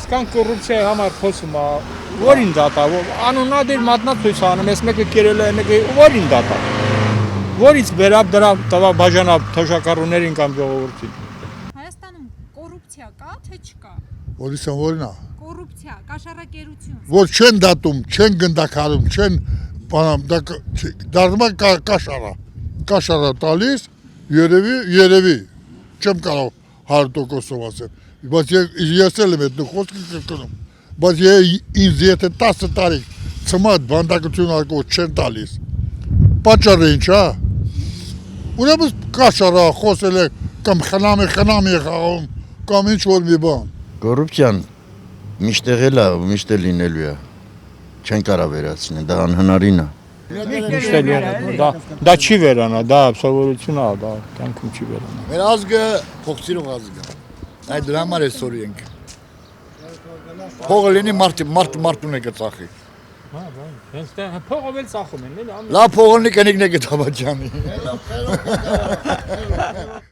Իսկան կոռուպցիայի համար խոսում է, որին դատա, անունադիր մատնացույց անում, ես մեկը կերել է, մեկը որին դատա, որից վերապ դրա տվա բաժանա թոշակառուներին կամ ժողովրդին։ Հայաստանում կոռուպցիա կա, թե չկա։ Որիսն որն է։ Կոռուպցիա, կաշառակերություն։ Որ չեն դատում, չեն գնդակարում, չեն բանամ, դառնում է կաշառա տալիս, երևի, չեմ կարող 100%-ով ասել, բայց ես էլ եմ այդ խոսքը կրկնում, բայց ինձ եթե 10 տարի ծմատ բանդակություն արկով չեն տալիս, պատճառը ինչ է, ուրեմն կաշառա խոսել է, կամ խնամի խաղում, կամ ինչ որ մի բան։ Կոռուպցիան միշտեղ էլ է, միշտ էլ լինելու է, չեն կարա վերացնել, դա անհնարին է։ Դա չի վերանա, դա սովորություն է, դա կյանքում չի վերանա։ Մեր ազգը փոխսիրող ազգ է, այդ դրա համար է սորի ենք։ Փողը լինի մարդուն է կծախի։ Հենց փողով էլ ծախում են, էլի։ Լավ փողը կնիկն է կտաբաջանի։